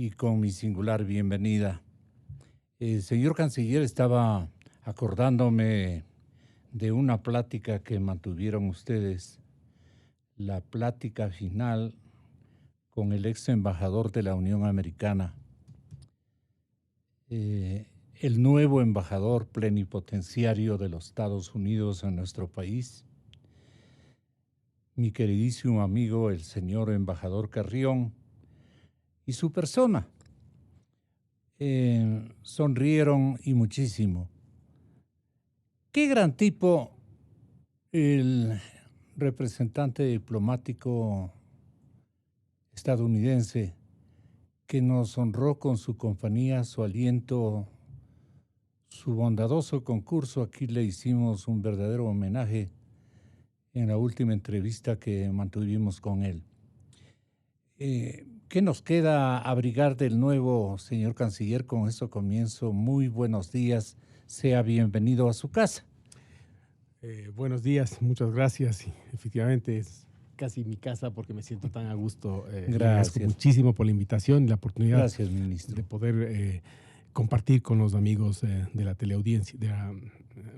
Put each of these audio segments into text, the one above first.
y con mi singular bienvenida. Señor Canciller, estaba acordándome de una plática que mantuvieron ustedes, la plática final con el ex embajador de la Unión Americana, el nuevo embajador plenipotenciario de los Estados Unidos en nuestro país, mi queridísimo amigo, el señor embajador Carrión, y su persona. Sonrieron y muchísimo. Qué gran tipo el representante diplomático estadounidense que nos honró con su compañía, su aliento, su bondadoso concurso. Aquí le hicimos un verdadero homenaje en la última entrevista que mantuvimos con él. ¿Qué nos queda abrigar del nuevo señor Canciller? Con eso comienzo. Muy buenos días. Sea bienvenido a su casa. Buenos días, muchas gracias. Efectivamente es casi mi casa porque me siento tan a gusto. Gracias muchísimo por la invitación y la oportunidad. Gracias, ministro. De poder compartir con los amigos de la teleaudiencia, de la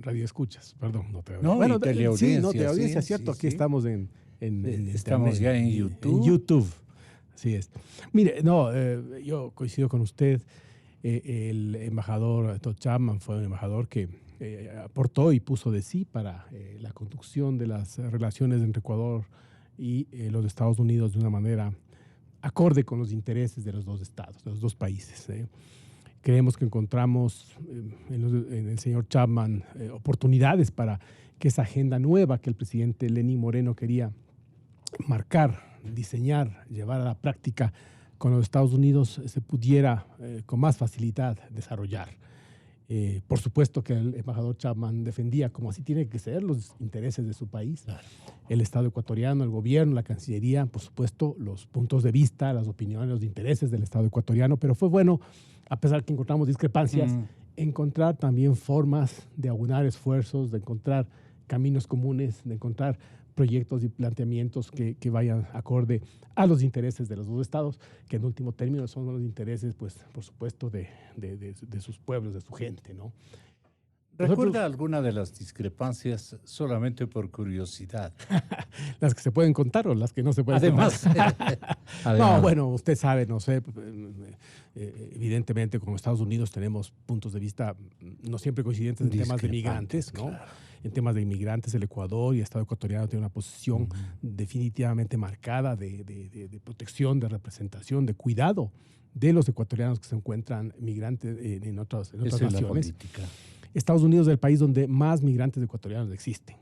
radio escuchas, perdón. Teleaudiencia. Sí, no, teleaudiencia, sí, cierto. sí, aquí estamos estamos ya en YouTube. En YouTube, así es. Mire, yo coincido con usted. El embajador Todd Chapman fue un embajador que aportó y puso de sí para la conducción de las relaciones entre Ecuador y los Estados Unidos de una manera acorde con los intereses de los dos estados, de los dos países. Creemos que encontramos en el señor Chapman oportunidades para que esa agenda nueva que el presidente Lenín Moreno quería marcar, diseñar, llevar a la práctica con los Estados Unidos se pudiera con más facilidad desarrollar. Por supuesto que el embajador Chapman defendía, como así tiene que ser, los intereses de su país. Claro. El Estado ecuatoriano, el gobierno, la Cancillería, por supuesto, los puntos de vista, las opiniones, los intereses del Estado ecuatoriano. Pero fue bueno, a pesar que encontramos discrepancias, encontrar también formas de aunar esfuerzos, de encontrar caminos comunes, de encontrar proyectos y planteamientos que vayan acorde a los intereses de los dos estados, que en último término son los intereses, pues, por supuesto, de sus pueblos, de su gente, ¿no? ¿Recuerda alguna de las discrepancias solamente por curiosidad? Las que se pueden contar o las que no se pueden contar. No, bueno, usted sabe, no sé, evidentemente como Estados Unidos tenemos puntos de vista no siempre coincidentes en temas de migrantes, ¿no? Claro. En temas de inmigrantes, el Ecuador y el Estado ecuatoriano tienen una posición definitivamente marcada de protección, de representación, de cuidado de los ecuatorianos que se encuentran migrantes en otras naciones. Estados Unidos es el país donde más migrantes ecuatorianos existen,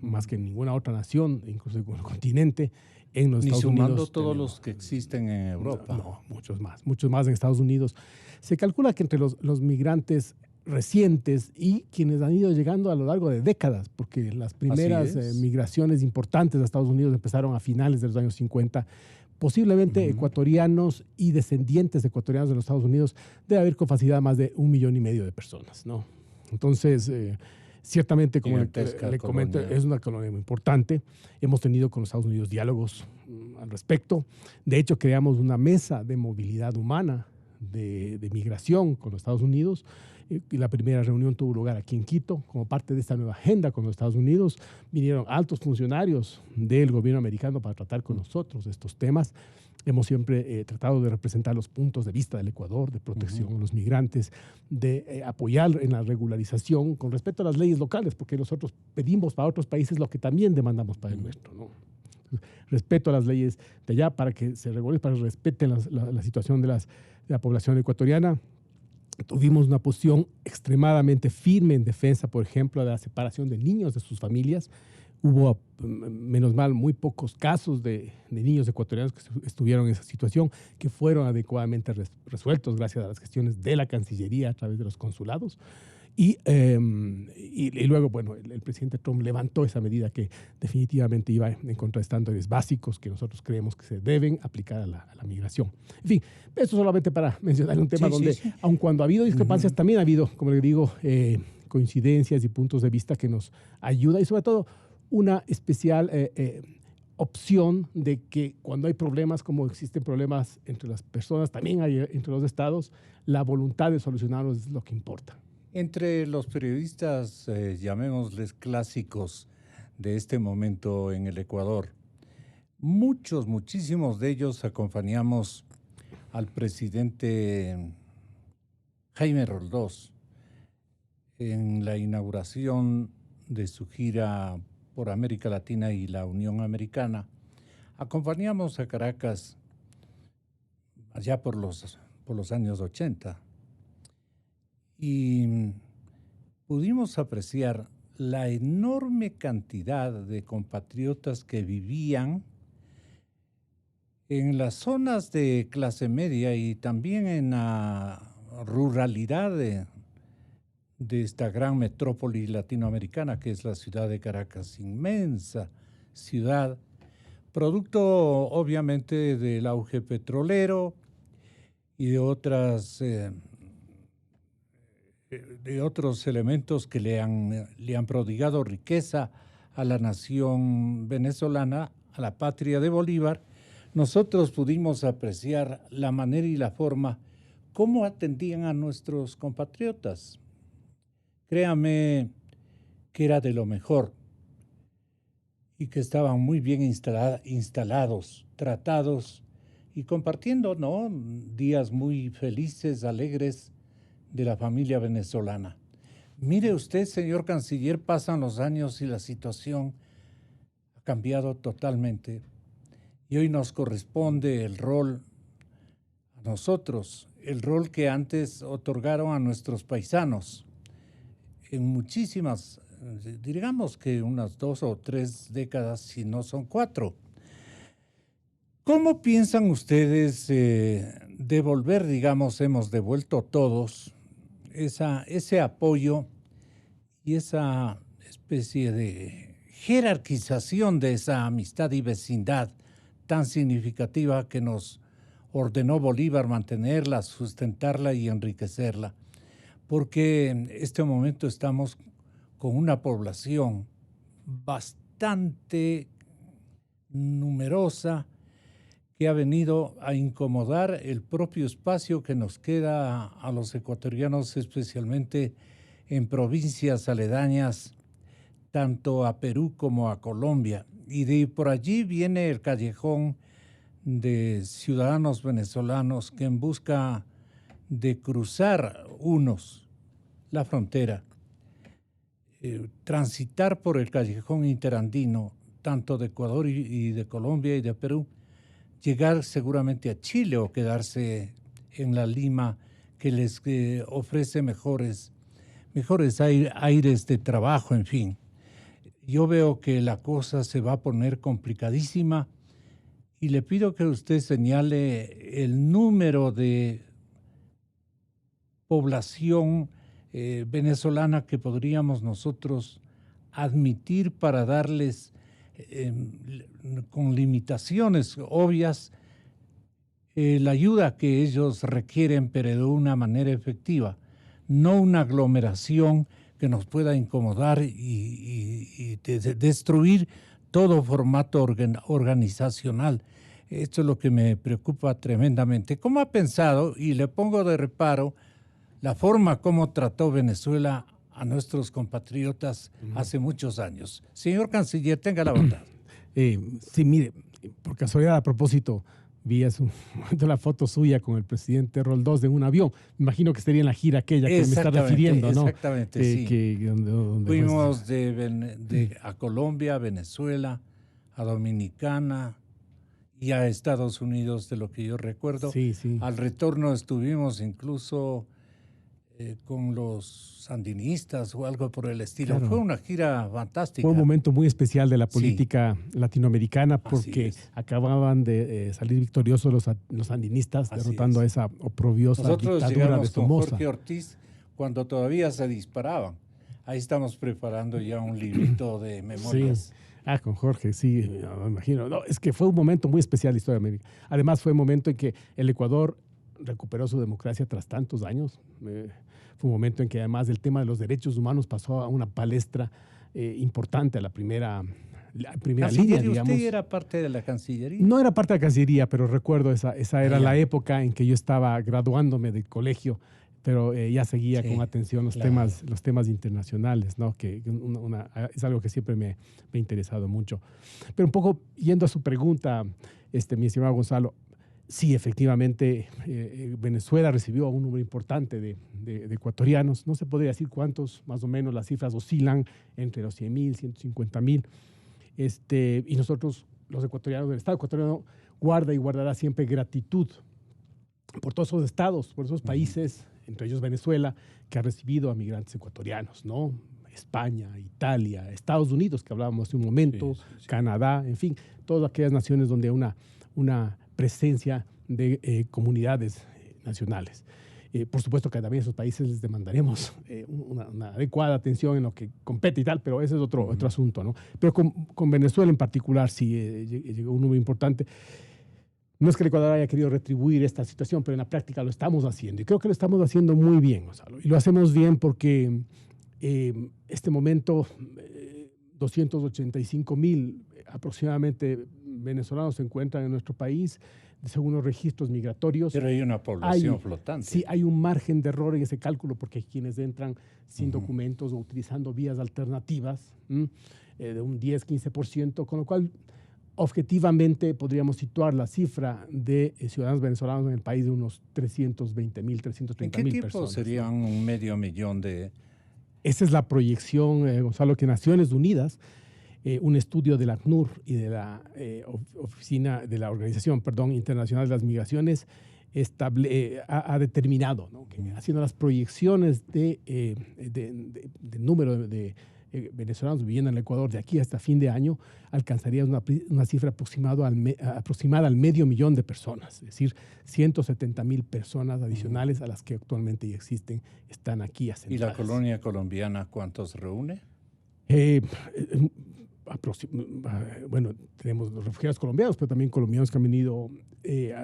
más que en ninguna otra nación, incluso en el continente. En los Estados Unidos. Ni sumando todos los que existen en Europa. No, muchos más en Estados Unidos. Se calcula que entre los migrantes recientes y quienes han ido llegando a lo largo de décadas, porque las primeras migraciones importantes a Estados Unidos empezaron a finales de los años 50, posiblemente ecuatorianos y descendientes de ecuatorianos de los Estados Unidos, debe haber con facilidad más de 1,5 millones de personas, ¿no? Entonces, ciertamente, como le comento, es una colonia muy importante. Hemos tenido con los Estados Unidos diálogos al respecto. De hecho, creamos una mesa de movilidad humana de migración con los Estados Unidos. Y la primera reunión tuvo lugar aquí en Quito. Como parte de esta nueva agenda con los Estados Unidos, vinieron altos funcionarios del gobierno americano para tratar con nosotros estos temas. Hemos siempre tratado de representar los puntos de vista del Ecuador, de protección a los migrantes, de apoyar en la regularización con respecto a las leyes locales, porque nosotros pedimos para otros países lo que también demandamos para el nuestro, ¿no? Respeto a las leyes de allá para que se regulen, para que respeten la situación de la población ecuatoriana. Tuvimos una posición extremadamente firme en defensa, por ejemplo, de la separación de niños de sus familias. Hubo, menos mal, muy pocos casos de niños ecuatorianos que estuvieron en esa situación, que fueron adecuadamente resueltos gracias a las gestiones de la Cancillería a través de los consulados. Y luego, bueno, el presidente Trump levantó esa medida que definitivamente iba en contra de estándares básicos que nosotros creemos que se deben aplicar a la migración. En fin, esto solamente para mencionar un tema donde, aun cuando ha habido discrepancias, también ha habido, como le digo, coincidencias y puntos de vista que nos ayuda y sobre todo una especial opción de que cuando hay problemas, como existen problemas entre las personas, también hay entre los estados, la voluntad de solucionarlos es lo que importa. Entre los periodistas, llamémosles clásicos de este momento en el Ecuador, muchísimos de ellos acompañamos al presidente Jaime Roldós en la inauguración de su gira por América Latina y la Unión Americana. Acompañamos a Caracas allá por los años 80 y pudimos apreciar la enorme cantidad de compatriotas que vivían en las zonas de clase media y también en la ruralidad de esta gran metrópoli latinoamericana que es la ciudad de Caracas, inmensa ciudad, producto obviamente del auge petrolero y de otros elementos que le han prodigado riqueza a la nación venezolana, a la patria de Bolívar. Nosotros pudimos apreciar la manera y la forma cómo atendían a nuestros compatriotas. Créame que era de lo mejor y que estaban muy bien instalados, tratados y compartiendo, ¿no?, días muy felices, alegres de la familia venezolana. Mire usted, señor canciller, pasan los años y la situación ha cambiado totalmente y hoy nos corresponde el rol a nosotros, el rol que antes otorgaron a nuestros paisanos en muchísimas, digamos que unas 2 o 3 décadas, si no son 4. ¿Cómo piensan ustedes devolver, digamos, hemos devuelto todos, ese apoyo y esa especie de jerarquización de esa amistad y vecindad tan significativa que nos ordenó Bolívar mantenerla, sustentarla y enriquecerla? Porque en este momento estamos con una población bastante numerosa que ha venido a incomodar el propio espacio que nos queda a los ecuatorianos, especialmente en provincias aledañas, tanto a Perú como a Colombia. Y de por allí viene el callejón de ciudadanos venezolanos que en busca de cruzar unos la frontera, transitar por el callejón interandino, tanto de Ecuador y de Colombia y de Perú, llegar seguramente a Chile o quedarse en la Lima, que les ofrece mejores aires de trabajo, en fin. Yo veo que la cosa se va a poner complicadísima y le pido que usted señale el número de población venezolana que podríamos nosotros admitir para darles con limitaciones obvias la ayuda que ellos requieren, pero de una manera efectiva, no una aglomeración que nos pueda incomodar y destruir todo formato organizacional. Esto es lo que me preocupa tremendamente. ¿Cómo ha pensado, y le pongo de reparo, la forma como trató Venezuela a nuestros compatriotas hace muchos años? Señor canciller, tenga la bondad. Sí, mire, por casualidad, a propósito, vi hace un momento la foto suya con el presidente Roldós en un avión. Me imagino que estaría en la gira aquella que me está refiriendo, ¿no? Exactamente, sí. Donde fuimos a Colombia, a Venezuela, a Dominicana y a Estados Unidos, de lo que yo recuerdo. Sí, sí. Al retorno estuvimos incluso con los sandinistas o algo por el estilo. Claro. Fue una gira fantástica. Fue un momento muy especial de la política latinoamericana porque acababan de salir victoriosos los sandinistas derrotando a esa oprobiosa dictadura de Somoza. Con Jorge Ortiz cuando todavía se disparaban. Ahí estamos preparando ya un librito de memorias. Sí. Con Jorge, sí, me imagino. No, es que fue un momento muy especial de la historia de América. Además, fue un momento en que el Ecuador recuperó su democracia tras tantos años. Fue un momento en que además del tema de los derechos humanos pasó a una palestra importante, a la primera la primera línea, digamos. ¿Usted era parte de la Cancillería? No era parte de la Cancillería, pero recuerdo esa era la época en que yo estaba graduándome del colegio, pero ya seguía con atención los temas internacionales, ¿no? Que es algo que siempre me ha interesado mucho. Pero un poco yendo a su pregunta, mi estimado Gonzalo, sí, efectivamente, Venezuela recibió un número importante de ecuatorianos. No se podría decir cuántos, más o menos las cifras oscilan entre los 100,000, 150,000. Y nosotros, los ecuatorianos del Estado ecuatoriano, guarda y guardará siempre gratitud por todos esos estados, por esos países, entre ellos Venezuela, que ha recibido a migrantes ecuatorianos, ¿no? España, Italia, Estados Unidos, que hablábamos hace un momento, Canadá, en fin, todas aquellas naciones donde hay una presencia de comunidades nacionales. Por supuesto que también a esos países les demandaremos una adecuada atención en lo que compete y tal, pero ese es otro asunto, ¿no? Pero con Venezuela en particular sí llegó un número importante. No es que el Ecuador haya querido retribuir esta situación, pero en la práctica lo estamos haciendo. Y creo que lo estamos haciendo muy bien, Gonzalo. Y lo hacemos bien porque este momento 285,000 aproximadamente venezolanos se encuentran en nuestro país, según los registros migratorios. Pero hay una población flotante. Sí, hay un margen de error en ese cálculo porque hay quienes entran sin documentos o utilizando vías alternativas de un 10-15%, con lo cual objetivamente podríamos situar la cifra de ciudadanos venezolanos en el país de unos 320,000, 330,000 personas. ¿En qué tiempo serían 500,000 de...? Esa es la proyección, Gonzalo, que Naciones Unidas, un estudio de la ACNUR y de la Organización Internacional de las Migraciones ha determinado, ¿no? Que haciendo las proyecciones de número de venezolanos viviendo en el Ecuador de aquí hasta fin de año, alcanzaría una cifra aproximada al 500,000 de personas, es decir, 170,000 personas adicionales a las que actualmente ya existen, están aquí asentadas. ¿Y la colonia colombiana cuántos reúne? Bueno, tenemos los refugiados colombianos, pero también colombianos que han venido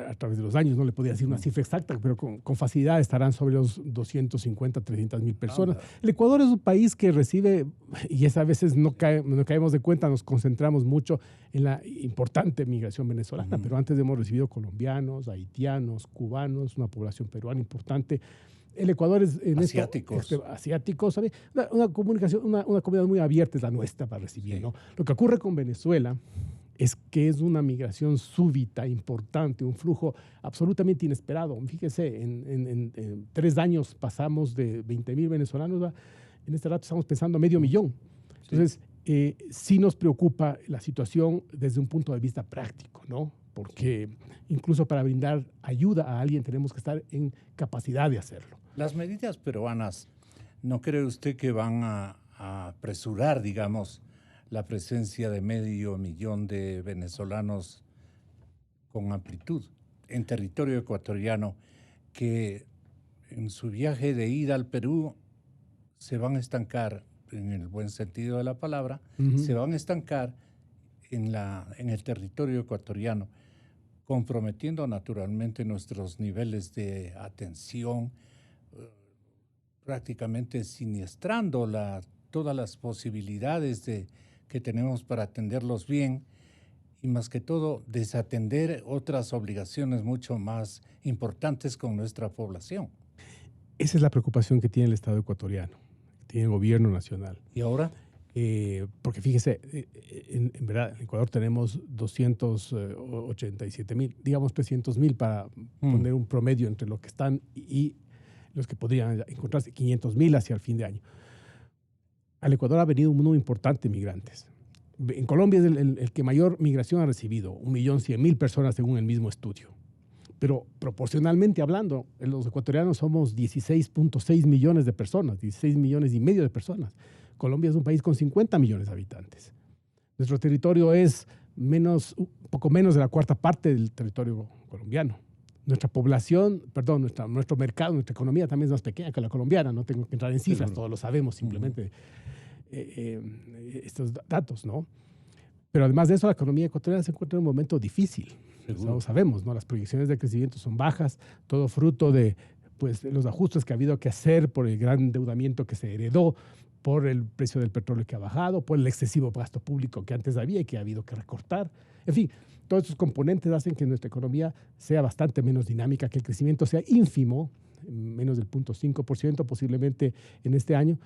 a través de los años. No le podría decir una cifra exacta, pero con facilidad estarán sobre los 250, 300,000 personas. El Ecuador es un país que recibe, y a veces no caemos de cuenta, nos concentramos mucho en la importante migración venezolana, pero antes hemos recibido colombianos, haitianos, cubanos, una población peruana importante. El Ecuador es en asiáticos, ¿sabe? Una comunidad muy abierta es la nuestra para recibir, ¿no? Lo que ocurre con Venezuela es que es una migración súbita, importante, un flujo absolutamente inesperado. Fíjese, en 3 años pasamos de 20,000 venezolanos en este rato estamos pensando a 500,000. Entonces, sí nos preocupa la situación desde un punto de vista práctico, ¿no? Porque incluso para brindar ayuda a alguien tenemos que estar en capacidad de hacerlo. Las medidas peruanas, ¿no cree usted que van a apresurar, digamos, la presencia de 500,000 de venezolanos con amplitud en territorio ecuatoriano que en su viaje de ida al Perú se van a estancar, en el buen sentido de la palabra, se van a estancar en el territorio ecuatoriano, comprometiendo naturalmente nuestros niveles de atención, prácticamente siniestrando todas las posibilidades que tenemos para atenderlos bien y más que todo desatender otras obligaciones mucho más importantes con nuestra población. Esa es la preocupación que tiene el Estado ecuatoriano, que tiene el gobierno nacional. ¿Y ahora? Porque fíjese, en verdad, en Ecuador tenemos 287,000, digamos 300,000 para poner un promedio entre los que están y los que podrían encontrarse, 500,000 hacia el fin de año. Al Ecuador ha venido un número importante de migrantes. En Colombia es el que mayor migración ha recibido, 1,100,000 personas según el mismo estudio. Pero proporcionalmente hablando, los ecuatorianos somos 16.6 millones de personas, 16,5 millones de personas. Colombia es un país con 50 millones de habitantes. Nuestro territorio es poco menos de la cuarta parte del territorio colombiano. Nuestra población, nuestro mercado, nuestra economía también es más pequeña que la colombiana. No tengo que entrar en cifras, todos lo sabemos, simplemente estos datos, ¿no? Pero además de eso, la economía ecuatoriana se encuentra en un momento difícil. Lo sabemos, ¿no? Las proyecciones de crecimiento son bajas, todo fruto de los ajustes que ha habido que hacer por el gran endeudamiento que se heredó, por el precio del petróleo que ha bajado, por el excesivo gasto público que antes había y que ha habido que recortar. En fin, todos estos componentes hacen que nuestra economía sea bastante menos dinámica, que el crecimiento sea ínfimo, menos del 0.5% posiblemente en este año,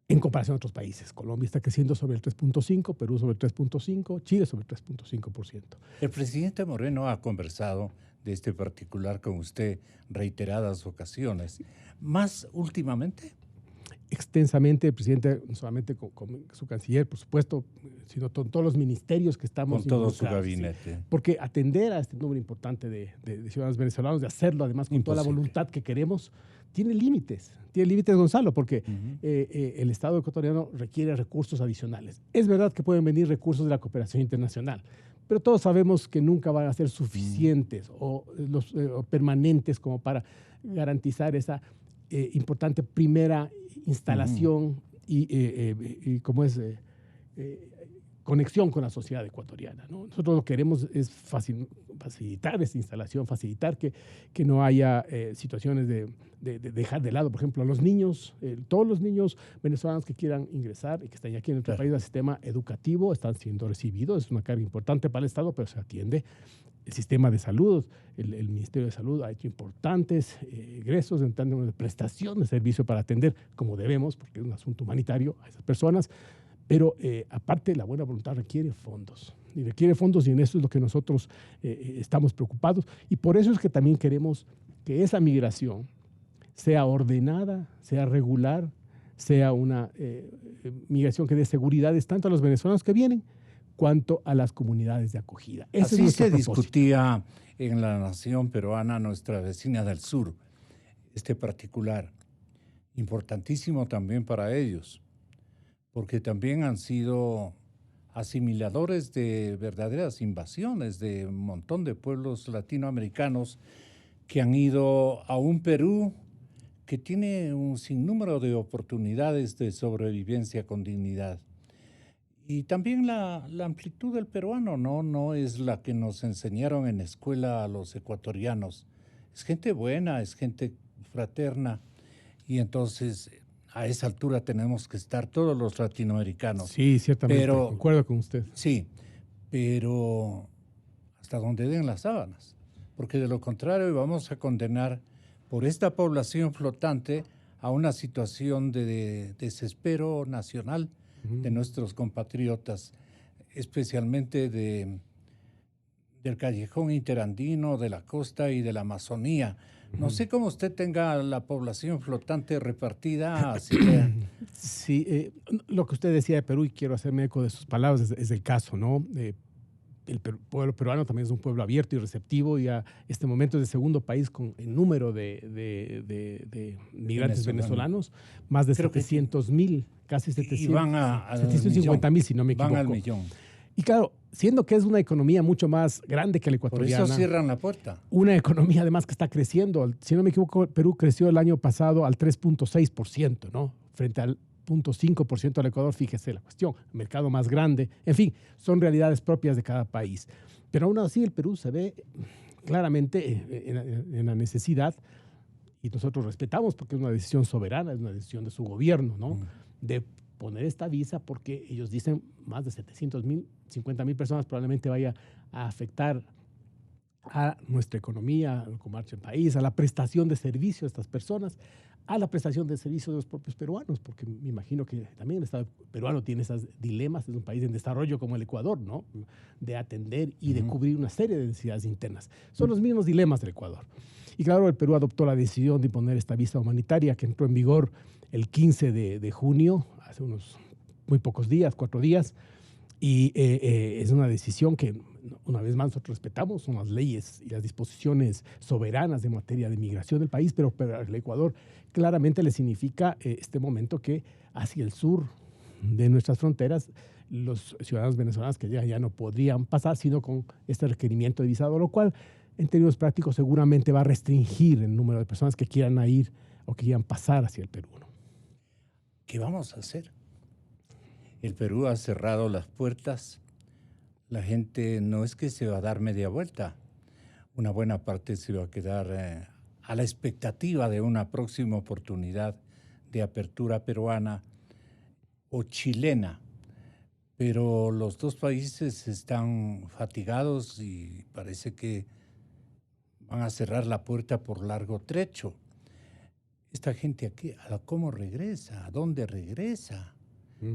en comparación a otros países. Colombia está creciendo sobre el 3.5%, Perú sobre el 3.5%, Chile sobre el 3.5%. El presidente Moreno ha conversado de este particular con usted reiteradas ocasiones. ¿Más últimamente? Extensamente, el presidente, no solamente con su canciller, por supuesto, sino con todos los ministerios que estamos con todo su gabinete. ¿sí? Porque atender a este número importante de ciudadanos venezolanos, de hacerlo además con toda la voluntad que queremos, tiene límites. Tiene límites, Gonzalo, porque el Estado ecuatoriano requiere recursos adicionales. Es verdad que pueden venir recursos de la cooperación internacional, pero todos sabemos que nunca van a ser suficientes o permanentes como para garantizar esa importante primera instalación y como es conexión con la sociedad ecuatoriana, ¿no? Nosotros lo que queremos es facilitar esa instalación, facilitar que no haya situaciones de dejar de lado, por ejemplo, a los niños, todos los niños venezolanos que quieran ingresar y que están aquí en nuestro país al sistema educativo están siendo recibidos. Es una carga importante para el Estado, pero se atiende. El sistema de salud, el Ministerio de Salud ha hecho importantes egresos en términos de prestación de servicio para atender como debemos, porque es un asunto humanitario a esas personas, pero aparte la buena voluntad requiere fondos, y en eso es lo que nosotros estamos preocupados, y por eso es que también queremos que esa migración sea ordenada, sea regular, sea una migración que dé seguridades tanto a los venezolanos que vienen, cuanto a las comunidades de acogida. Ese así se discutía en la nación peruana, nuestra vecina del sur, este particular, importantísimo también para ellos, porque también han sido asimiladores de verdaderas invasiones de un montón de pueblos latinoamericanos que han ido a un Perú que tiene un sinnúmero de oportunidades de sobrevivencia con dignidad. Y también la amplitud del peruano no es la que nos enseñaron en escuela a los ecuatorianos. Es gente buena, es gente fraterna. Y entonces, a esa altura tenemos que estar todos los latinoamericanos. Sí, ciertamente, concuerdo con usted. Sí, pero hasta donde den las sábanas. Porque de lo contrario vamos a condenar por esta población flotante a una situación de desespero nacional de nuestros compatriotas, especialmente del callejón interandino, de la costa y de la Amazonía. No sé cómo usted tenga la población flotante repartida. Así que... Sí, lo que usted decía de Perú, y quiero hacerme eco de sus palabras, es el caso, ¿no? El pueblo peruano también es un pueblo abierto y receptivo, y a este momento es el segundo país con el número de migrantes venezolanos, más de 700,000, casi 750,000 si no me equivoco. Van al millón. Y claro, siendo que es una economía mucho más grande que la ecuatoriana. Por eso cierran la puerta. Una economía además que está creciendo. Si no me equivoco, Perú creció el año pasado al 3.6%, ¿no? Frente al 0.5% del Ecuador, fíjese la cuestión, mercado más grande, en fin, son realidades propias de cada país. Pero aún así el Perú se ve claramente en la necesidad, y nosotros respetamos porque es una decisión soberana, es una decisión de su gobierno, ¿no? De poner esta visa porque ellos dicen más de 700,000, 50,000 personas probablemente vaya a afectar a nuestra economía, al comercio del país, a la prestación de servicios de estas personas, a la prestación de servicios de los propios peruanos, porque me imagino que también el Estado peruano tiene esos dilemas, es un país en desarrollo como el Ecuador, ¿no? De atender y de cubrir una serie de necesidades internas. Son los mismos dilemas del Ecuador. Y claro, el Perú adoptó la decisión de imponer esta visa humanitaria que entró en vigor el 15 de junio, hace unos muy pocos días, 4 días, y es una decisión que, una vez más, nosotros respetamos, son las leyes y las disposiciones soberanas de materia de migración del país, pero para el Ecuador claramente le significa este momento que hacia el sur de nuestras fronteras los ciudadanos venezolanos que ya no podrían pasar sino con este requerimiento de visado, lo cual en términos prácticos seguramente va a restringir el número de personas que quieran ir o que quieran pasar hacia el Perú, ¿no? ¿Qué vamos a hacer? El Perú ha cerrado las puertas. La gente no es que se va a dar media vuelta. Una buena parte se va a quedar a la expectativa de una próxima oportunidad de apertura peruana o chilena, pero los dos países están fatigados y parece que van a cerrar la puerta por largo trecho. Esta gente aquí, ¿cómo regresa? ¿A dónde regresa?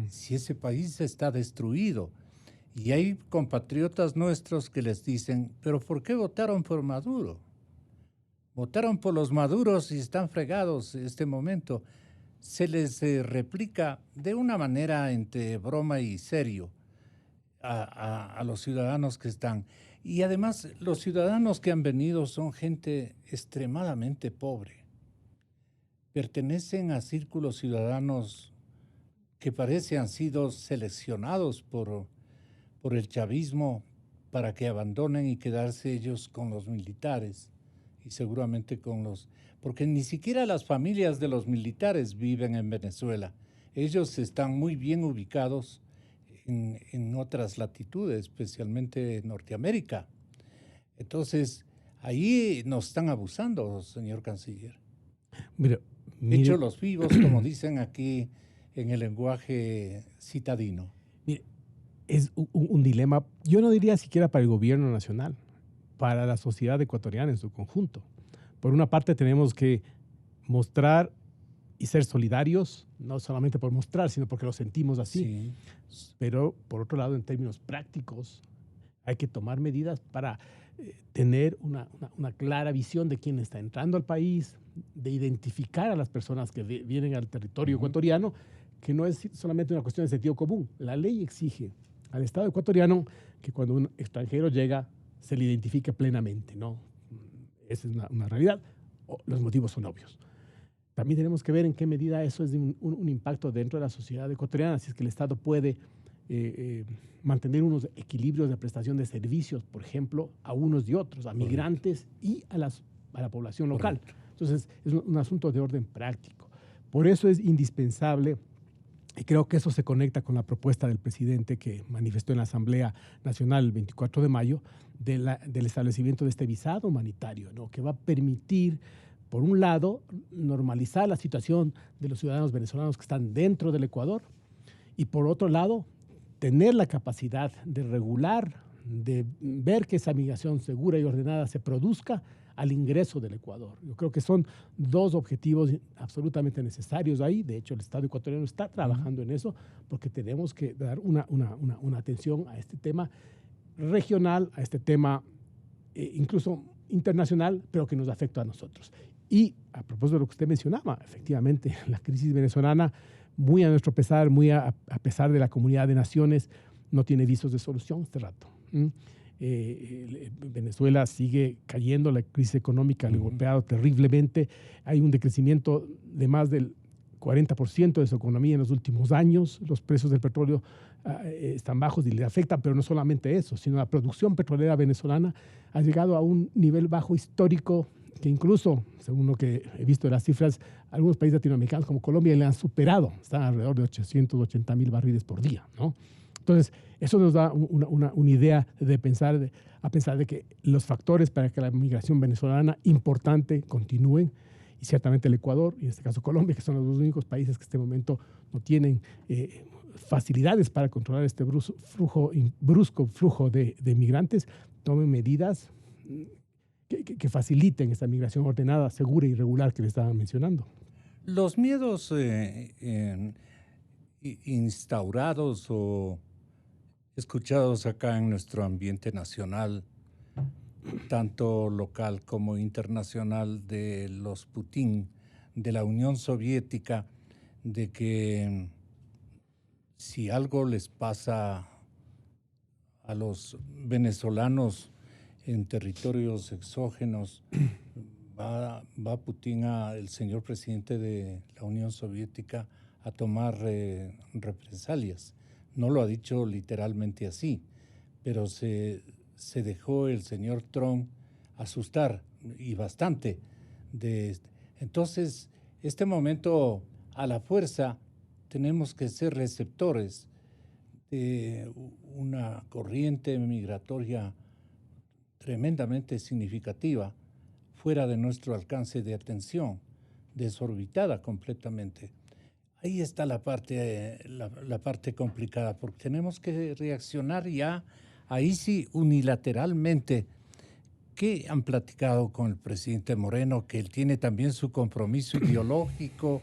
Si ese país está destruido. Y hay compatriotas nuestros que les dicen, ¿pero por qué votaron por Maduro? Votaron por los maduros y están fregados en este momento. Se les replica de una manera entre broma y serio a los ciudadanos que están. Y además, los ciudadanos que han venido son gente extremadamente pobre. Pertenecen a círculos ciudadanos que parece han sido seleccionados por el chavismo para que abandonen y quedarse ellos con los militares y seguramente con los... Porque ni siquiera las familias de los militares viven en Venezuela. Ellos están muy bien ubicados en otras latitudes, especialmente en Norteamérica. Entonces, ahí nos están abusando, señor canciller. Mire. Hecho los vivos, como dicen aquí en el lenguaje citadino. Mire, es un dilema, yo no diría siquiera para el gobierno nacional, para la sociedad ecuatoriana en su conjunto. Por una parte tenemos que mostrar y ser solidarios, no solamente por mostrar, sino porque lo sentimos así. Sí. Pero por otro lado, en términos prácticos, hay que tomar medidas para tener una clara visión de quién está entrando al país, de identificar a las personas que vienen al territorio ecuatoriano, que no es solamente una cuestión de sentido común. La ley exige al Estado ecuatoriano que cuando un extranjero llega se le identifique plenamente, ¿no? Esa es una realidad. Los motivos son obvios. También tenemos que ver en qué medida eso es de un impacto dentro de la sociedad ecuatoriana, si es que el Estado puede mantener unos equilibrios de prestación de servicios, por ejemplo, a unos y otros, a migrantes y a la población local. Entonces, es un asunto de orden práctico. Por eso es indispensable, y creo que eso se conecta con la propuesta del presidente que manifestó en la Asamblea Nacional el 24 de mayo, del establecimiento de este visado humanitario, ¿no? Que va a permitir, por un lado, normalizar la situación de los ciudadanos venezolanos que están dentro del Ecuador y, por otro lado, tener la capacidad de regular, de ver que esa migración segura y ordenada se produzca al ingreso del Ecuador. Yo creo que son dos objetivos absolutamente necesarios ahí. De hecho, el Estado ecuatoriano está trabajando en eso porque tenemos que dar una atención a este tema regional, a este tema incluso internacional, pero que nos afecta a nosotros. Y a propósito de lo que usted mencionaba, efectivamente, la crisis venezolana, muy a nuestro pesar, muy a pesar de la comunidad de naciones, no tiene visos de solución este rato. Venezuela sigue cayendo, la crisis económica le ha golpeado terriblemente, hay un decrecimiento de más del 40% de su economía en los últimos años, los precios del petróleo están bajos y le afectan, pero no solamente eso, sino la producción petrolera venezolana ha llegado a un nivel bajo histórico que incluso, según lo que he visto de las cifras, algunos países latinoamericanos como Colombia le han superado, están alrededor de 880,000 barriles por día, ¿no? Entonces, eso nos da una idea de pensar de que los factores para que la migración venezolana importante continúen, y ciertamente el Ecuador, y en este caso Colombia, que son los dos únicos países que en este momento no tienen facilidades para controlar este brusco flujo de migrantes, tomen medidas que faciliten esta migración ordenada, segura y regular que le estaban mencionando. Los miedos instaurados o escuchados acá en nuestro ambiente nacional, tanto local como internacional, de los Putin, de la Unión Soviética, de que si algo les pasa a los venezolanos en territorios exógenos, va Putin, el señor presidente de la Unión Soviética, a tomar represalias. No lo ha dicho literalmente así, pero se dejó el señor Trump asustar, y bastante. Entonces, este momento, a la fuerza, tenemos que ser receptores de una corriente migratoria tremendamente significativa, fuera de nuestro alcance de atención, desorbitada completamente. Ahí está la parte complicada, porque tenemos que reaccionar ya, ahí sí, unilateralmente. ¿Qué han platicado con el presidente Moreno? Que él tiene también su compromiso ideológico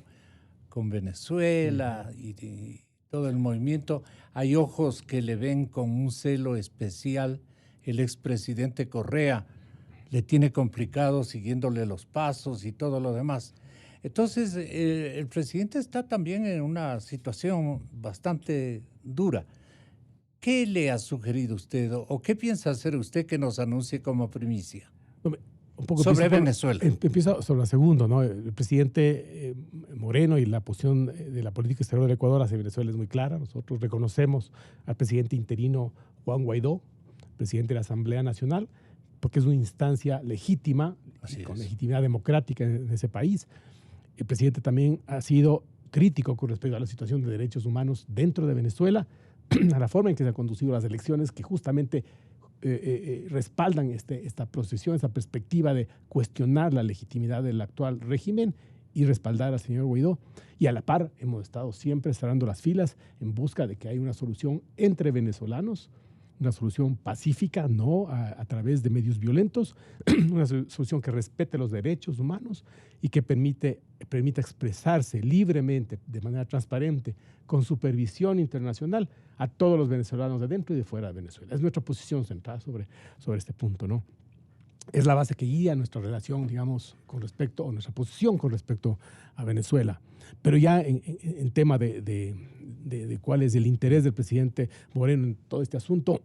con Venezuela y todo el movimiento. Hay ojos que le ven con un celo especial. El expresidente Correa le tiene complicado siguiéndole los pasos y todo lo demás. Entonces, el presidente está también en una situación bastante dura. ¿Qué le ha sugerido usted o qué piensa hacer usted que nos anuncie como primicia? Un poco sobre Venezuela. Empieza sobre la segunda, ¿no? El presidente Moreno y la posición de la política exterior del Ecuador hacia Venezuela es muy clara. Nosotros reconocemos al presidente interino Juan Guaidó, presidente de la Asamblea Nacional, porque es una instancia legítima, con legitimidad democrática en ese país. El presidente también ha sido crítico con respecto a la situación de derechos humanos dentro de Venezuela, a la forma en que se han conducido las elecciones, que justamente respaldan esta procesión, esta perspectiva de cuestionar la legitimidad del actual régimen y respaldar al señor Guaidó. Y a la par hemos estado siempre cerrando las filas en busca de que haya una solución entre venezolanos, una solución pacífica, no a través de medios violentos, una solución que respete los derechos humanos y que permita expresarse libremente, de manera transparente, con supervisión internacional a todos los venezolanos de dentro y de fuera de Venezuela. Es nuestra posición central sobre este punto, ¿no? Es la base que guía nuestra relación, digamos, o nuestra posición con respecto a Venezuela. Pero ya en tema de cuál es el interés del presidente Moreno en todo este asunto,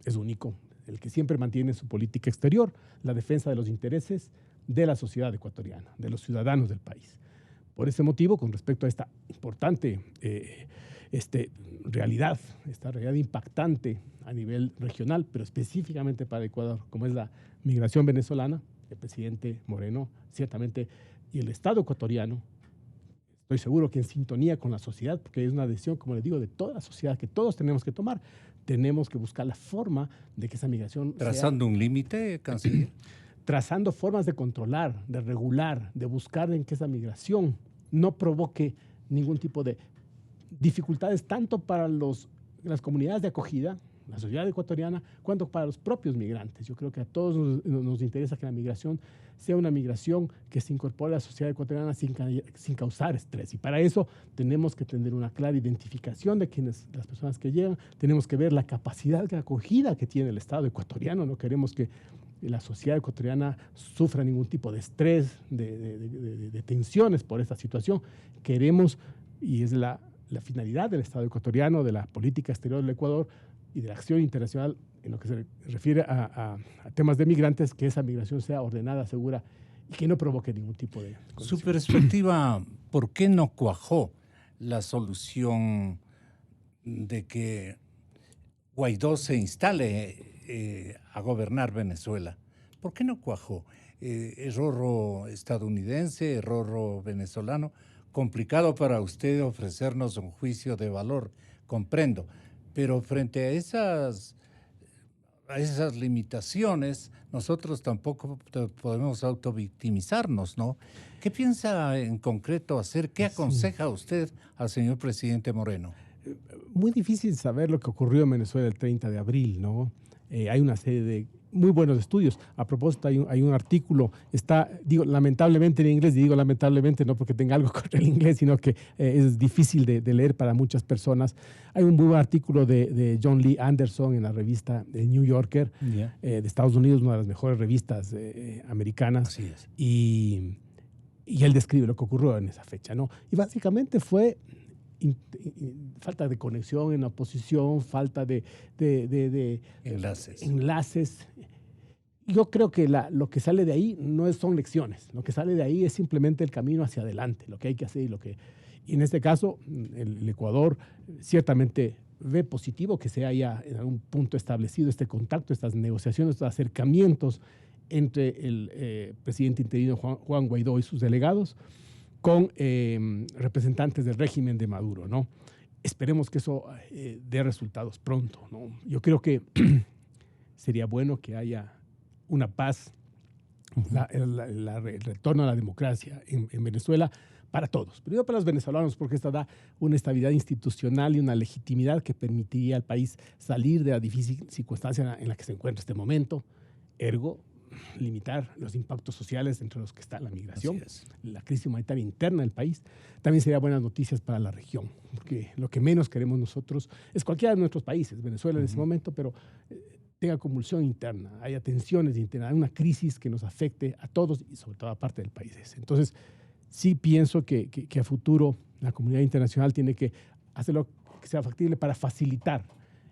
es único. El que siempre mantiene su política exterior, la defensa de los intereses de la sociedad ecuatoriana, de los ciudadanos del país. Por ese motivo, con respecto a esta importante realidad, esta realidad impactante a nivel regional, pero específicamente para Ecuador, como es la migración venezolana, el presidente Moreno, ciertamente, y el Estado ecuatoriano, estoy seguro que en sintonía con la sociedad, porque es una decisión, como les digo, de toda la sociedad que todos tenemos que tomar, tenemos que buscar la forma de que esa migración ¿Trazando un límite, canciller? Trazando formas de controlar, de regular, de buscar en que esa migración no provoque ningún tipo de dificultades tanto para las comunidades de acogida, la sociedad ecuatoriana, cuanto para los propios migrantes. Yo creo que a todos nos interesa que la migración sea una migración que se incorpore a la sociedad ecuatoriana sin causar estrés. Y para eso tenemos que tener una clara identificación de las personas que llegan, tenemos que ver la capacidad de acogida que tiene el Estado ecuatoriano. No queremos que la sociedad ecuatoriana sufra ningún tipo de estrés, de tensiones por esta situación. Queremos, y es la finalidad del Estado ecuatoriano, de la política exterior del Ecuador y de la acción internacional en lo que se refiere a temas de migrantes, que esa migración sea ordenada, segura y que no provoque ningún tipo de condición. Su perspectiva, ¿por qué no cuajó la solución de que Guaidó se instale a gobernar Venezuela? ¿Por qué no cuajó? ¿Error estadounidense, error venezolano? Complicado para usted ofrecernos un juicio de valor, comprendo. Pero frente a esas limitaciones, nosotros tampoco podemos autovictimizarnos, ¿no? ¿Qué piensa en concreto hacer? ¿Qué aconseja usted al señor presidente Moreno? Muy difícil saber lo que ocurrió en Venezuela el 30 de abril, ¿no? Hay una serie de muy buenos estudios. A propósito, hay un artículo, digo lamentablemente en inglés, y digo lamentablemente no porque tenga algo contra el inglés, sino que es difícil de leer para muchas personas. Hay un muy buen artículo de John Lee Anderson en la revista de New Yorker, de Estados Unidos, una de las mejores revistas americanas. Así es. Y él describe lo que ocurrió en esa fecha, ¿no? Y básicamente fue falta de conexión en la oposición, falta de enlaces. Yo creo que lo que sale de ahí no son lecciones, lo que sale de ahí es simplemente el camino hacia adelante, lo que hay que hacer y en este caso el Ecuador ciertamente ve positivo que se haya en algún punto establecido este contacto, estas negociaciones, estos acercamientos entre el presidente interino Juan Guaidó y sus delegados con representantes del régimen de Maduro, ¿no? Esperemos que eso dé resultados pronto, ¿no? Yo creo que sería bueno que haya una paz el retorno a la democracia en Venezuela para todos. Primero para los venezolanos, porque esta da una estabilidad institucional y una legitimidad que permitiría al país salir de la difícil circunstancia en la que se encuentra este momento. Ergo, limitar los impactos sociales entre los que está la migración, la crisis humanitaria interna del país. También sería buenas noticias para la región, porque lo que menos queremos nosotros es cualquiera de nuestros países, Venezuela en ese momento, pero tenga convulsión interna, haya tensiones internas, hay una crisis que nos afecte a todos y sobre todo a parte del país. Entonces, sí pienso que a futuro la comunidad internacional tiene que hacer lo que sea factible para facilitar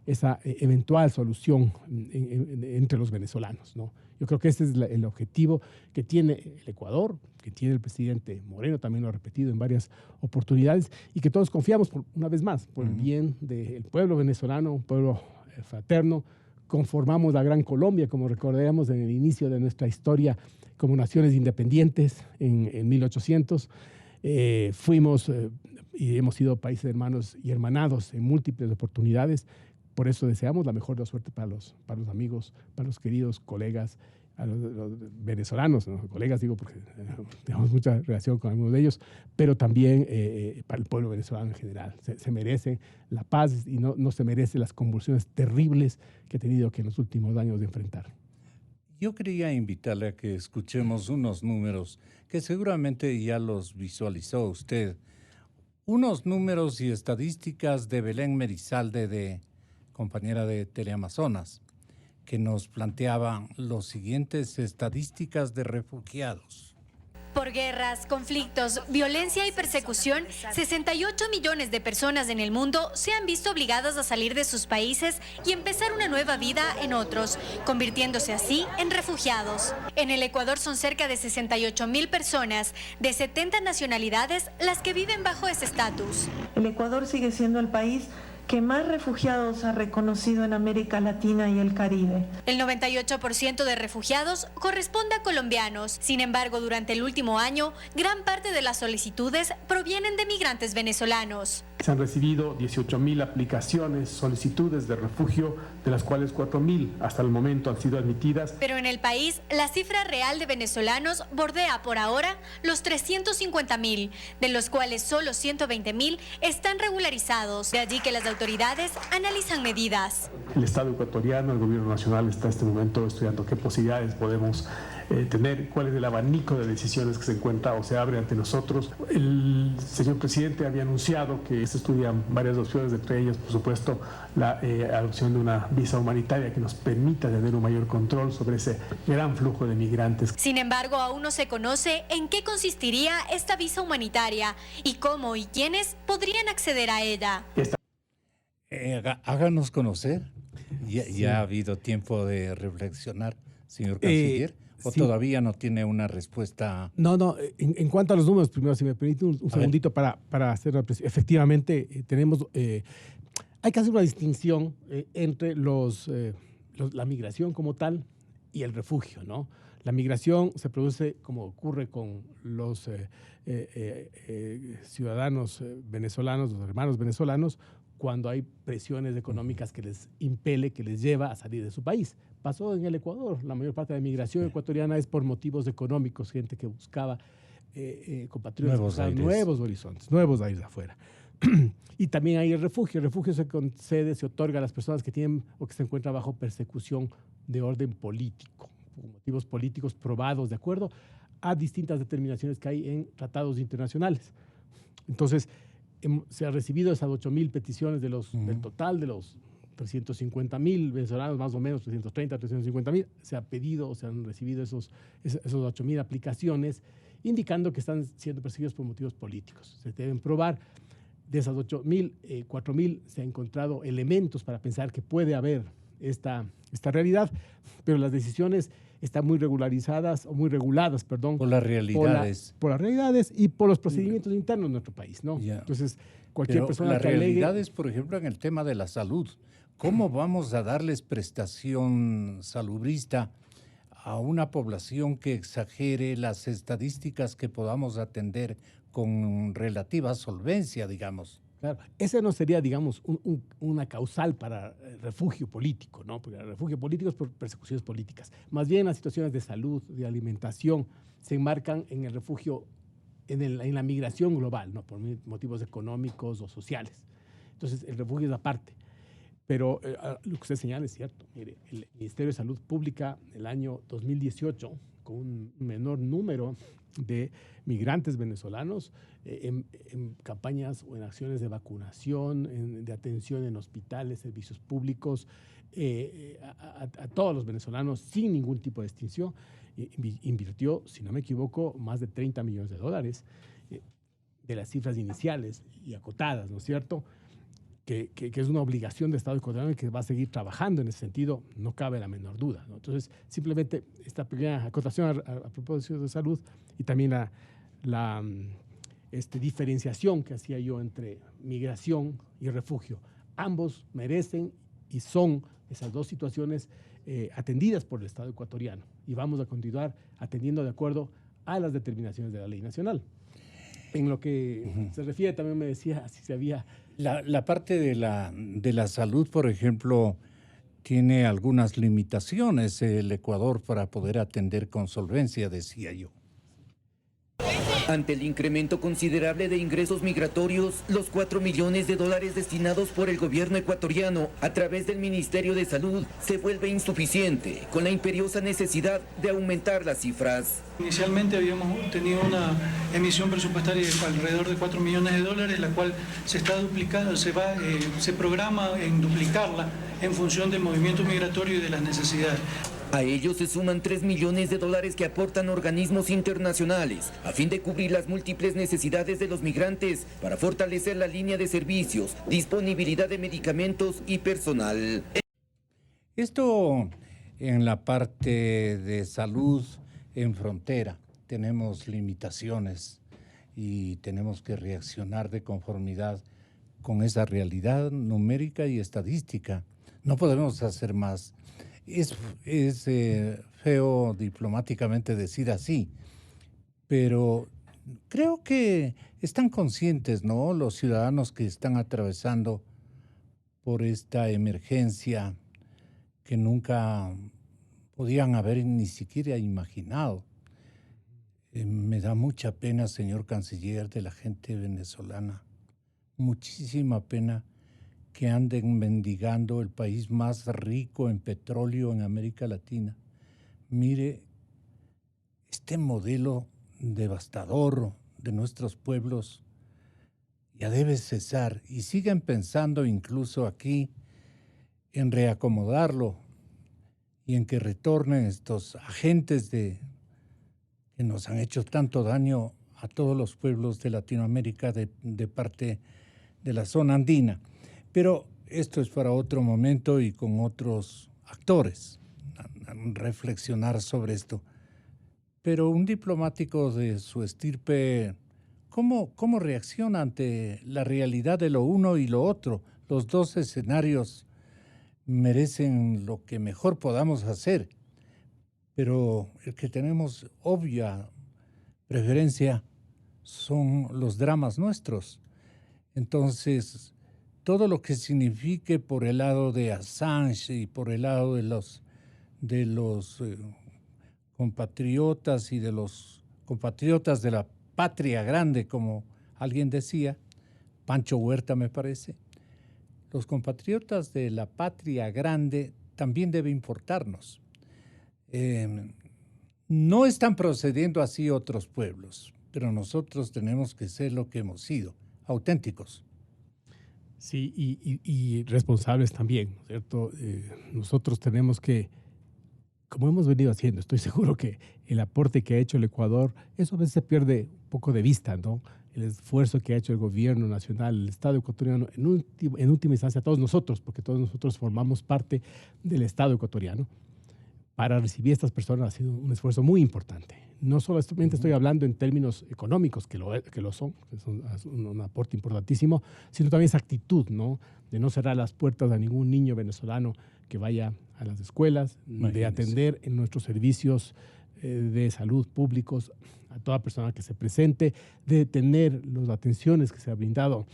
esa eventual solución entre los venezolanos, ¿no? Yo creo que ese es el objetivo que tiene el Ecuador, que tiene el presidente Moreno, también lo ha repetido en varias oportunidades, y que todos confiamos, una vez más, por el bien del pueblo venezolano, un pueblo fraterno. Conformamos la Gran Colombia, como recordamos en el inicio de nuestra historia como naciones independientes en 1800. Fuimos y hemos sido países hermanos y hermanados en múltiples oportunidades. Por eso deseamos la mejor de la suerte para los amigos, para los queridos colegas, a los venezolanos, ¿no? Colegas digo porque tenemos mucha relación con algunos de ellos, pero también para el pueblo venezolano en general. Se merece la paz y no se merece las convulsiones terribles que ha tenido que en los últimos años de enfrentar. Yo quería invitarle a que escuchemos unos números que seguramente ya los visualizó usted. Unos números y estadísticas de Belén Merizalde, compañera de Teleamazonas, que nos planteaba las siguientes estadísticas de refugiados. Por guerras, conflictos, violencia y persecución, 68 millones de personas en el mundo se han visto obligadas a salir de sus países y empezar una nueva vida en otros, convirtiéndose así en refugiados. En el Ecuador son cerca de 68,000 personas de 70 nacionalidades las que viven bajo ese estatus. El Ecuador sigue siendo el país que más refugiados ha reconocido en América Latina y el Caribe. El 98% de refugiados corresponde a colombianos. Sin embargo, durante el último año, gran parte de las solicitudes provienen de migrantes venezolanos. Se han recibido 18,000 aplicaciones, solicitudes de refugio, de las cuales 4,000 hasta el momento han sido admitidas. Pero en el país, la cifra real de venezolanos bordea por ahora los 350,000, de los cuales solo 120,000 están regularizados. De allí que las autoridades analizan medidas. El Estado ecuatoriano, el gobierno nacional está en este momento estudiando qué posibilidades podemos tener, cuál es el abanico de decisiones que se encuentra o se abre ante nosotros. El señor presidente había anunciado que se estudian varias opciones, entre ellas, por supuesto, la adopción de una visa humanitaria que nos permita tener un mayor control sobre ese gran flujo de migrantes. Sin embargo, aún no se conoce en qué consistiría esta visa humanitaria y cómo y quiénes podrían acceder a ella. Háganos conocer. Ya ha habido tiempo de reflexionar, señor canciller. ¿O sí, todavía no tiene una respuesta? No. En cuanto a los números, primero, si me permite un segundito para hacer efectivamente, tenemos, hay que hacer una distinción entre la migración como tal y el refugio, ¿no? La migración se produce, como ocurre con los ciudadanos venezolanos, los hermanos venezolanos, cuando hay presiones económicas que les impele, que les lleva a salir de su país. Pasó en el Ecuador. La mayor parte de la migración ecuatoriana es por motivos económicos, gente que buscaba compatriotas nuevos horizontes, nuevos aires afuera. Y también hay el refugio. El refugio se concede, se otorga a las personas que tienen o que se encuentran bajo persecución de orden político, por motivos políticos probados de acuerdo a distintas determinaciones que hay en tratados internacionales. Entonces, se han recibido esas 8,000 peticiones del total de los 350,000 venezolanos, más o menos 330, 350,000. Se ha pedido o se han recibido esos 8,000 aplicaciones, indicando que están siendo perseguidos por motivos políticos. Se deben probar. De esas 8,000, 4,000 se han encontrado elementos para pensar que puede haber esta realidad, pero las decisiones están muy regularizadas o muy reguladas, perdón. Por las realidades. Por las realidades y por los procedimientos internos de nuestro país, ¿no? Yeah. Entonces, cualquier persona que alegue... Las realidades, por ejemplo, en el tema de la salud. ¿Cómo vamos a darles prestación salubrista a una población que exagere las estadísticas que podamos atender con relativa solvencia, digamos? Claro, ese no sería, digamos, una causal para refugio político, ¿no? Porque el refugio político es por persecuciones políticas. Más bien las situaciones de salud, de alimentación, se enmarcan en el refugio, en la migración global, ¿no? Por motivos económicos o sociales. Entonces, el refugio es aparte. Pero lo que usted señala es cierto. Mire, el Ministerio de Salud Pública, el año 2018, con un menor número de migrantes venezolanos, en campañas o en acciones de vacunación, de atención en hospitales, servicios públicos, a todos los venezolanos sin ningún tipo de distinción, invirtió, si no me equivoco, más de $30 millones de las cifras iniciales y acotadas, ¿no es cierto?, que es una obligación del Estado ecuatoriano y que va a seguir trabajando en ese sentido, no cabe la menor duda, ¿no? Entonces, simplemente esta pequeña acotación a propósito de salud y también la diferenciación que hacía yo entre migración y refugio. Ambos merecen y son esas dos situaciones atendidas por el Estado ecuatoriano y vamos a continuar atendiendo de acuerdo a las determinaciones de la ley nacional. En lo que se refiere, también me decía si se había... La parte de la salud, por ejemplo, tiene algunas limitaciones el Ecuador para poder atender con solvencia, decía yo. Ante el incremento considerable de ingresos migratorios, los $4 millones destinados por el gobierno ecuatoriano a través del Ministerio de Salud se vuelve insuficiente, con la imperiosa necesidad de aumentar las cifras. Inicialmente habíamos tenido una emisión presupuestaria de alrededor de $4 millones, la cual se está duplicando, se programa en duplicarla en función del movimiento migratorio y de las necesidades. A ello se suman $3 millones que aportan organismos internacionales a fin de cubrir las múltiples necesidades de los migrantes para fortalecer la línea de servicios, disponibilidad de medicamentos y personal. Esto en la parte de salud en frontera. Tenemos limitaciones y tenemos que reaccionar de conformidad con esa realidad numérica y estadística. No podemos hacer más. Es feo diplomáticamente decir así, pero creo que están conscientes, ¿no?, los ciudadanos que están atravesando por esta emergencia que nunca podían haber ni siquiera imaginado. Me da mucha pena, señor canciller, de la gente venezolana, muchísima pena que anden mendigando el país más rico en petróleo en América Latina. Mire, este modelo devastador de nuestros pueblos ya debe cesar y siguen pensando incluso aquí en reacomodarlo y en que retornen estos agentes que nos han hecho tanto daño a todos los pueblos de Latinoamérica de parte de la zona andina. Pero esto es para otro momento y con otros actores, reflexionar sobre esto. Pero un diplomático de su estirpe, ¿cómo reacciona ante la realidad de lo uno y lo otro? Los dos escenarios merecen lo que mejor podamos hacer, pero el que tenemos obvia preferencia son los dramas nuestros. Entonces, todo lo que signifique por el lado de Assange y por el lado de los compatriotas y de los compatriotas de la patria grande, como alguien decía, Pancho Huerta me parece, los compatriotas de la patria grande también debe importarnos. No están procediendo así otros pueblos, pero nosotros tenemos que ser lo que hemos sido, auténticos. Sí, y responsables también, ¿no es cierto? Nosotros tenemos que, como hemos venido haciendo, estoy seguro que el aporte que ha hecho el Ecuador, eso a veces se pierde un poco de vista, ¿no? El esfuerzo que ha hecho el gobierno nacional, el Estado ecuatoriano, en última instancia todos nosotros, porque todos nosotros formamos parte del Estado ecuatoriano, para recibir a estas personas ha sido un esfuerzo muy importante. No solamente estoy hablando en términos económicos, que lo son, es un aporte importantísimo, sino también esa actitud, ¿no?, de no cerrar las puertas a ningún niño venezolano que vaya a las escuelas, de atender en nuestros servicios de salud públicos a toda persona que se presente, de tener las atenciones que se ha brindado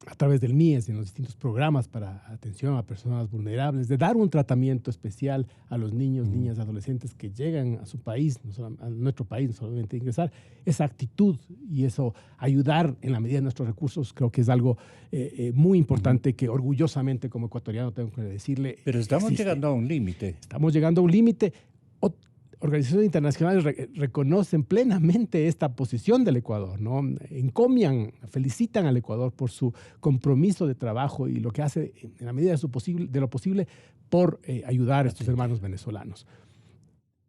a través del MIES, en los distintos programas para atención a personas vulnerables, de dar un tratamiento especial a los niños, niñas, adolescentes que llegan a su país, a nuestro país, no solamente ingresar, esa actitud y eso, ayudar en la medida de nuestros recursos, creo que es algo muy importante que orgullosamente como ecuatoriano tengo que decirle. Pero estamos llegando a un límite. Estamos llegando a un límite. Organizaciones internacionales reconocen plenamente esta posición del Ecuador, ¿no? Encomian, felicitan al Ecuador por su compromiso de trabajo y lo que hace en la medida de lo posible por ayudar a estos hermanos venezolanos.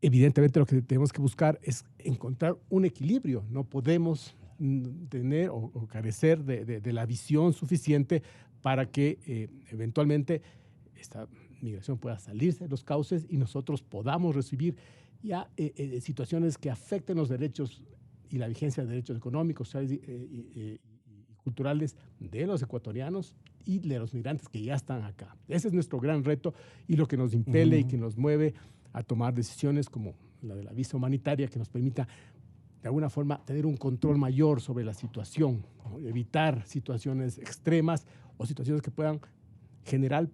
Evidentemente lo que tenemos que buscar es encontrar un equilibrio. No podemos tener o carecer de la visión suficiente para que eventualmente esta migración pueda salirse de los cauces y nosotros podamos recibir ya situaciones que afecten los derechos y la vigencia de derechos económicos, sociales y culturales de los ecuatorianos y de los migrantes que ya están acá. Ese es nuestro gran reto y lo que nos impele y que nos mueve a tomar decisiones como la de la visa humanitaria que nos permita de alguna forma tener un control mayor sobre la situación, ¿no? Evitar situaciones extremas o situaciones que puedan generar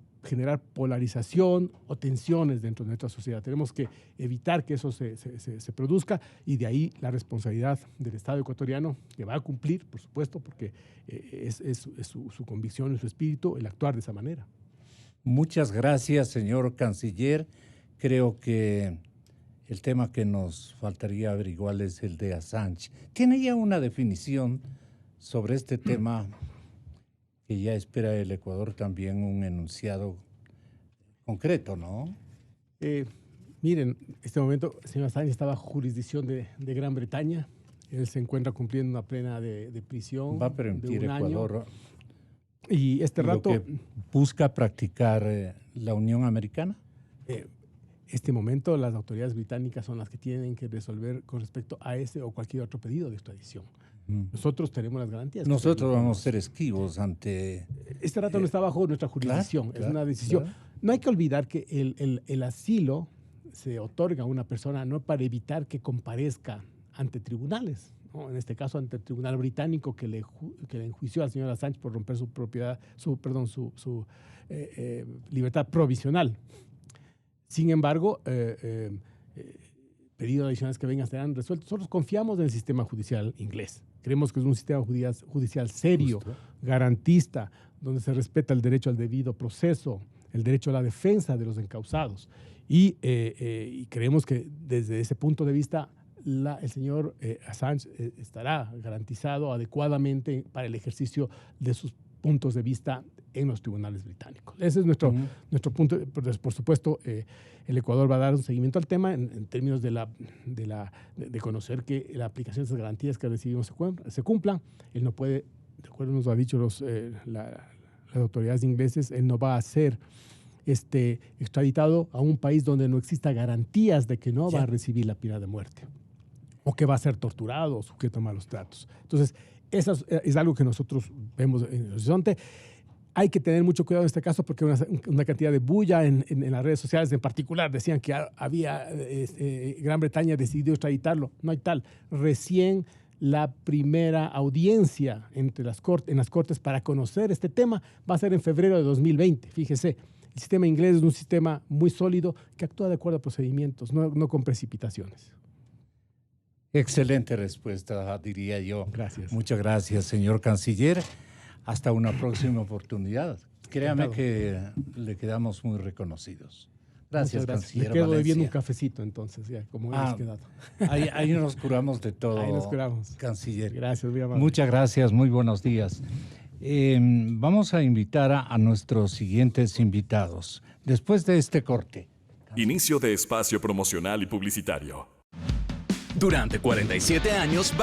polarización o tensiones dentro de nuestra sociedad. Tenemos que evitar que eso se produzca y de ahí la responsabilidad del Estado ecuatoriano, que va a cumplir, por supuesto, porque es su convicción y su espíritu el actuar de esa manera. Muchas gracias, señor canciller. Creo que el tema que nos faltaría averiguar es el de Assange. ¿Tiene ya una definición sobre este tema? Que ya espera el Ecuador también un enunciado concreto, ¿no? Miren, en este momento el señor Assange está bajo jurisdicción de Gran Bretaña. Él se encuentra cumpliendo una pena de prisión. Va a permitir Ecuador. Y este rato... ¿Lo que busca practicar la Unión Americana? Este momento las autoridades británicas son las que tienen que resolver con respecto a ese o cualquier otro pedido de extradición. Nosotros tenemos las garantías. Nosotros vamos a ser esquivos ante... Este rato no está bajo nuestra jurisdicción, es una decisión. Claro. No hay que olvidar que el asilo se otorga a una persona no para evitar que comparezca ante tribunales, ¿no? En este caso ante el tribunal británico que le enjuició al señor Assange por romper su libertad provisional. Sin embargo, pedidos adicionales que vengan serán resueltos. Nosotros confiamos en el sistema judicial inglés. Creemos que es un sistema judicial serio, garantista, donde se respeta el derecho al debido proceso, el derecho a la defensa de los encausados. Y creemos que desde ese punto de vista el señor Assange estará garantizado adecuadamente para el ejercicio de sus puntos de vista en los tribunales británicos. Ese es nuestro punto. Por supuesto, el Ecuador va a dar un seguimiento al tema en términos de conocer que la aplicación de esas garantías que recibimos se cumplan. Él no puede, de acuerdo nos lo ha dicho las autoridades inglesas, él no va a ser extraditado a un país donde no exista garantías de que no va a recibir la pena de muerte o que va a ser torturado o sujeto a malos tratos. Entonces, eso es algo que nosotros vemos en el horizonte. Hay que tener mucho cuidado en este caso porque una cantidad de bulla en las redes sociales en particular decían que Gran Bretaña decidió extraditarlo. No hay tal. Recién la primera audiencia en las cortes para conocer este tema va a ser en febrero de 2020. Fíjese, el sistema inglés es un sistema muy sólido que actúa de acuerdo a procedimientos, no con precipitaciones. Excelente respuesta, diría yo. Gracias. Muchas gracias, señor canciller. Hasta una próxima oportunidad. Créame que le quedamos muy reconocidos. Gracias, canciller. Me quedo bebiendo un cafecito entonces, ya, como hemos quedado. Ahí nos curamos de todo. Ahí nos curamos. Canciller. Gracias, muy amable. Muchas gracias, muy buenos días. Vamos a invitar a nuestros siguientes invitados. Después de este corte. Inicio de espacio promocional y publicitario. Durante 47 años